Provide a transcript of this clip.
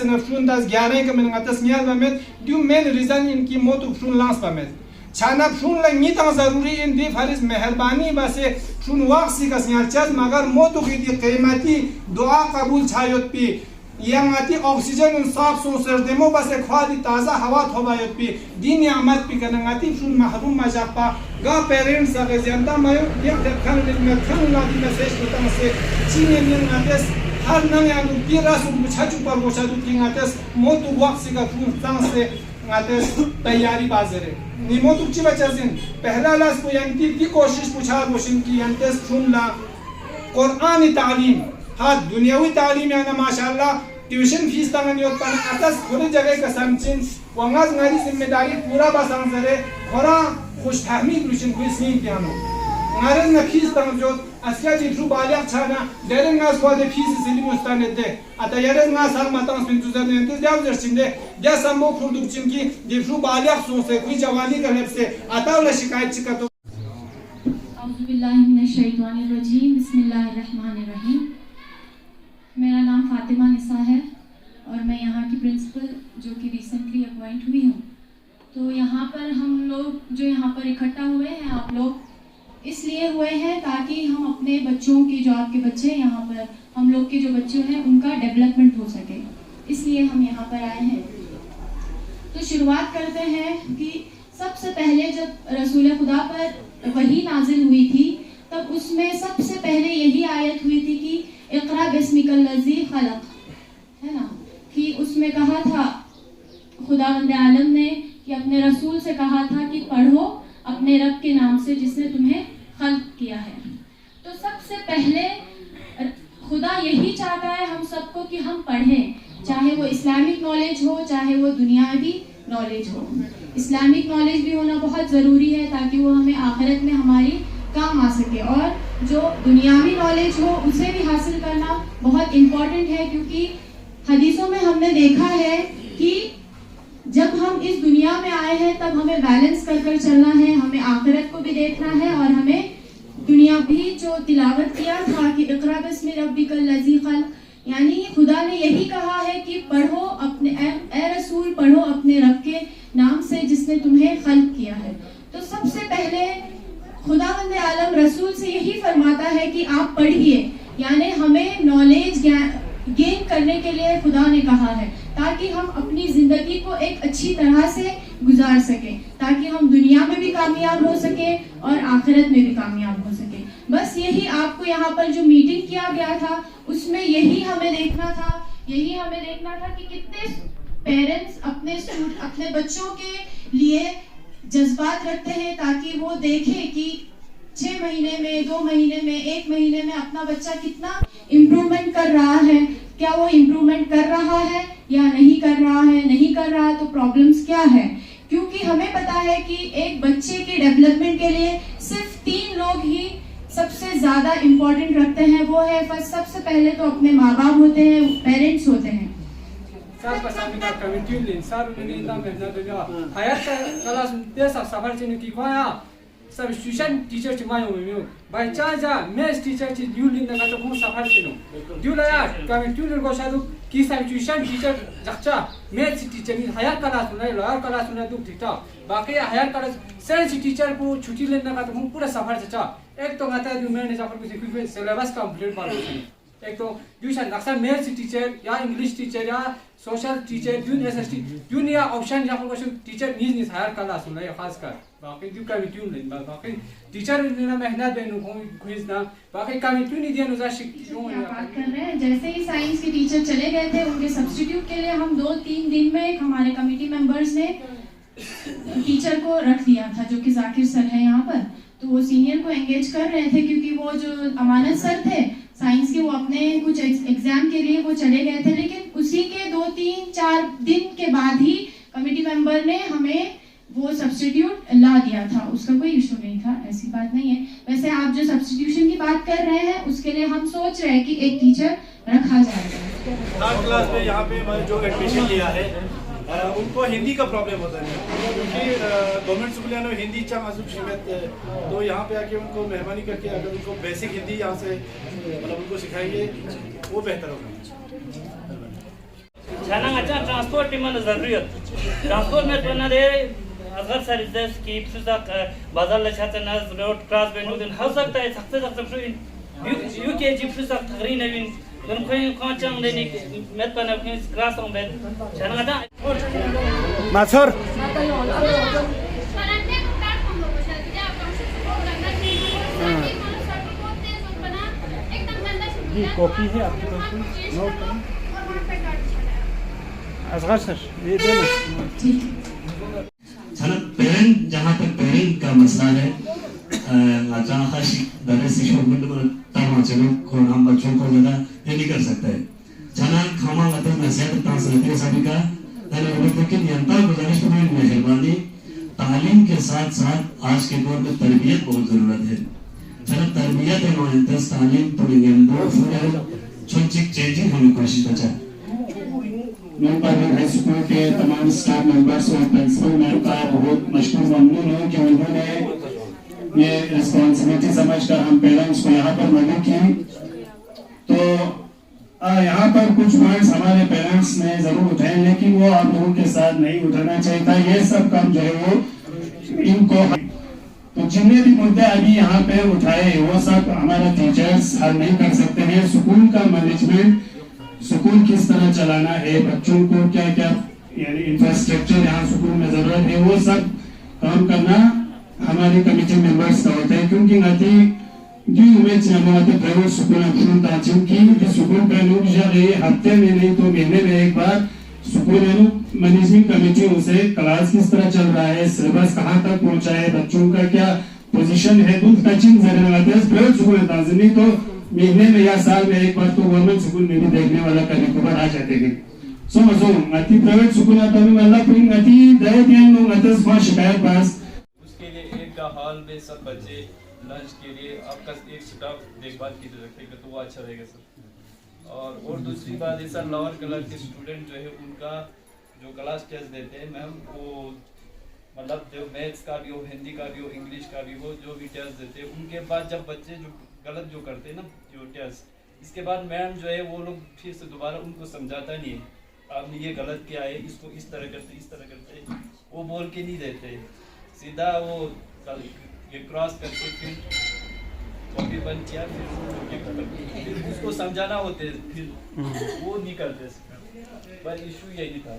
नफ्शून दस 11 के मन गतस नियाल बमेत ड्यू मेन रीजन इनकी मौत शुन लांस बमेत छाना शुन लंगी ता जरूरी इन दी फरिस मेहरबानी बसे शुन वाक्सी का सियाल चज मगर मौत की दी कीमती दुआ कबूल छायोत पी यंगाती ऑक्सीजन उन साफ सोसर देमो बसे ख्वादी ताजा हवा थोबायोत पी दी नियामत पी कनंगाती शुन महरूम मजापा गा पेरेंट्स अगे जनता मयो यक खन में खन लादी मैसेज होता से चीने नियंगातेस हर नंग की रासु छचु पर गोछादु किंगातेस मोतु वाक्सी का शुन सांग से गातेस तैयारी बाजरे निमोतु ची बचाजिन पहला लास को यंती की कोशिश पूछा रोशन की यंतेस शुन ला कुरानी तालीम हाँ दुनियावी तालीम याना माशाल्लाह ट्यूशन फीस तंगन योत पान अतस खुले जगह का समचिन वंगाज नारी जिम्मेदारी पूरा बासांग जरे खरा खुशफहमी रुशन कोई सीन त्यानो नारन न फीस तंग जो अस्या जी थ्रू बालिया छाना डेरन नास को दे फीस सिली मुस्ताने दे अता यरन नास हर मतंग स्पिन तुजर ने ते जाव जर्सिंदे या समो खुर्दुक चिनकी दे थ्रू बालिया सो से कोई जवानी का लेप से अता वाला शिकायत चिका तो औज़ु बिल्लाहि मिनश शैतानिर रजीम बिस्मिल्लाहिर रहमानिर रहीम। मेरा नाम फातिमा निसा है और मैं यहाँ की प्रिंसिपल जो कि रिसेंटली अपॉइंट हुई हूँ। तो यहाँ पर हम लोग जो यहाँ पर इकट्ठा हुए हैं आप लोग इसलिए हुए हैं ताकि हम अपने बच्चों की जो आपके बच्चे यहाँ पर हम लोग के जो बच्चे हैं उनका डेवलपमेंट हो सके, इसलिए हम यहाँ पर आए हैं। तो शुरुआत करते हैं कि सबसे पहले जब रसूल खुदा पर वही नाजिल हुई थी तब उसमें सबसे पहले यही आयत हुई थी कि इक़रा बिस्मिकल्लज़ी खलक़, है ना, कि उसमें कहा था खुदावंद आलम ने कि अपने रसूल से कहा था कि पढ़ो अपने रब के नाम से जिसने तुम्हें खल्क़ किया है। तो सबसे पहले खुदा यही चाहता है हम सबको कि हम पढ़ें, चाहे वो इस्लामिक नॉलेज हो चाहे वो दुनियावी नॉलेज हो। इस्लामिक नॉलेज भी होना बहुत ज़रूरी है ताकि वो हमें आखिरत में हमारी काम आ सके, और जो दुनियावी नॉलेज हो उसे भी हासिल करना बहुत इम्पोर्टेंट है, क्योंकि हदीसों में हमने देखा है कि जब हम इस दुनिया में आए हैं तब हमें बैलेंस कर कर चलना है, हमें आखिरत को भी देखना है और हमें दुनिया भी जो तिलावत किया था कि इक़रा बिस्मि रब्बिकल्लज़ी खल्क़, यानी खुदा ने यही कहा है कि पढ़ो अपने ए रसूल पढ़ो अपने रब के नाम से जिसने तुम्हें खल्क़ किया है। तो सबसे पहले खुदावंद आलम रसूल से यही फरमाता है कि आप पढ़िए, यानी हमें नॉलेज गेन करने के लिए खुदा ने कहा है ताकि हम अपनी ज़िंदगी को एक अच्छी तरह से गुजार सकें, ताकि हम दुनिया में भी कामयाब हो सके और आखिरत में भी कामयाब हो सके। बस यही आपको यहाँ पर जो मीटिंग किया गया था उसमें यही हमें देखना था कि कितने पेरेंट्स अपने बच्चों के लिए जज्बात रखते हैं ताकि वो देखें कि 6 महीने में 2 महीने में 1 महीने में अपना बच्चा कितना इम्प्रूवमेंट कर रहा है, क्या वो इम्प्रूवमेंट कर रहा है या नहीं कर रहा है, तो प्रॉब्लम्स क्या है। क्योंकि हमें पता है कि एक बच्चे के डेवलपमेंट के लिए सिर्फ 3 लोग ही सबसे ज़्यादा इम्पोर्टेंट रखते हैं, वो है फर्स्ट सबसे पहले तो अपने माँ बाप होते हैं, पेरेंट्स होते हैं। सब्स्टिट्यूशन टीचर चिमायो में बाय चांस जा मैथ्स टीचर ची ड्यू लिन का तो खूब सफर चिनो ड्यू लाया कमेंट्यूलर को शायद की सब्स्टिट्यूशन टीचर जक्षा मैथ्स टीचर नि हायर क्लास में लोअर क्लास में दुख ठीक था बाकी हायर क्लास साइंस टीचर को छुट्टी लेने का तो खूब पूरा सफर चचा एक तो आता है जो मैंने जाकर कुछ इक्विपमेंट सिलेबस कंप्लीट कर लो। एक तो ट्यूशन अक्सर मैथ्स टीचर या इंग्लिश टीचर या social teacher due SST due निया ऑप्शन या कोई टीचर नीज हायर क्लास में खास कर बाकी ड्यू कमिट्यून लेन बाकी टीचर ने मेहनत देनु क्विज ना बाकी कमिट्यून नहीं दिया नुजा शिक्षकों बात कर रहे हैं। जैसे ही साइंस के टीचर चले गए थे उनके सब्स्टिट्यूट के लिए हम 2-3 दिन में हमारे कमेटी मेंबर्स ने टीचर को रख दिया था जो कि जाकिर सर है यहाँ पर। तो वो सीनियर को एंगेज कर रहे थे क्योंकि वो जो अमानत सर थे साइंस के वो अपने कुछ एग्जाम के लिए वो चले गए थे, लेकिन उसी के 2-3-4 दिन के बाद ही कमेटी मेंबर ने हमें वो सब्स्टिट्यूट ला दिया था, उसका कोई इशू नहीं था, ऐसी बात नहीं है। वैसे आप जो सब्स्टिट्यूशन की बात कर रहे हैं उसके लिए हम सोच रहे हैं कि एक टीचर रखा जाएगा। 3rd क्लास में यहाँ पे जो एडमिशन लिया है उनको हिंदी का प्रॉब्लम होता है क्योंकि गवर्नमेंट स्कूल में हिंदी मासूम शिमत तो यहाँ पे आके उनको मेहरबानी करके अगर उनको बेसिक हिंदी यहाँ से मतलब उनको सिखाएंगे वो बेहतर होगा। छाना अच्छा ट्रांसपोर्ट में ज़रूरत ट्रांसपोर्ट में तो ना दे अगर सर्विसेज की सुसक बाजार लछातना रोड क्रॉस बेनुदन हो सकता है सकते यू के जी सुसक थगरी नवीन उनको कांचंग देने मेत पर अपने क्रॉस हों बेत छाना था मासर कॉपी है आपके पास नोट असगर सर ये देना पेरेंट जहाँ तक पेरेंट का मसला है अच्छा हश दरे से शोक में तो तमाम चलो कौन हम बच्चों को ज़्यादा ये नहीं कर सकते जना खामा लते नसीहत तांसलते सभी का तने वो कि नियंत्रण गुजारिश में मेहरबानी तालीम के साथ साथ आज के दौर में तरबियत बहुत ज़रूरत है जना तरबियत है और इंतज़ तालीम पढ़ेंगे लोग फुल चुनचिक चेंजिंग होने की कोशिश करता है नूरपुर हाई स्कूल के तमाम स्टाफ मेंबर्स और प्रिंसिपल मैम का बहुत मशकूर ममनून हूँ कि उन्होंने ये रिस्पॉन्सिबिलिटी समझकर हम पेरेंट्स को यहाँ पर मदद की। तो यहाँ पर कुछ पॉइंट्स हमारे पेरेंट्स ने जरूर उठाए लेकिन वो आप लोगों के साथ नहीं उठाना चाहिए था। ये सब काम जो है वो इनको तो जितने भी मुद्दे अभी यहाँ पे उठाए वो सब हमारे टीचर्स हल नहीं कर सकते हैं। स्कूल का मैनेजमेंट स्कूल किस तरह चलाना है, बच्चों को क्या क्या यानी इंफ्रास्ट्रक्चर यहाँ स्कूल में जरूरत है, वो सब काम करना हमारे कमेटी मेंबर्स का होता है। क्योंकि गति जो उम्मीद नमूनाते प्राइवेट स्कूल अपनी ताजीम की स्कूल का लोग जाए हफ्ते में नहीं तो महीने में एक बार स्कूल मैनेजमेंट कमेटी उसे क्लास किस तरह चल रहा है, सिलेबस कहाँ तक पहुँचा है, बच्चों का क्या पोजीशन है, दूध टचिंग जरूर लगाते हैं। प्राइवेट स्कूल ताजीमी तो महीने में या साल में एक बार तो गवर्नमेंट स्कूल में भी देखने वाला करने को आ जाते हैं। सो मजो अति प्राइवेट स्कूल आता है वाला पुलिंग अति दया ध्यान लोग अतस पास शिकायत पास उसके लिए एक का हॉल में सब बच्चे लंच के लिए आपका एक स्टाफ देखभाल की रखेगा तो वो अच्छा रहेगा सर। और दूसरी बात है सर लोअर कलर के स्टूडेंट जो है उनका जो क्लास टेस्ट देते हैं मैम वो मतलब जो मैथ्स का भी हो, हिंदी का भी हो, इंग्लिश का भी हो, जो भी टेस्ट देते हैं उनके बाद जब बच्चे जो गलत जो करते हैं ना जो टेस्ट इसके बाद मैम जो है वो लोग फिर से दोबारा उनको समझाता नहीं है आपने ये गलत किया है इसको इस तरह करते वो बोल के नहीं देते सीधा वो ये क्रॉस करके फिर कॉपी बंद किया फिर उसको समझाना होते फिर वो नहीं करते पर इशू यही था।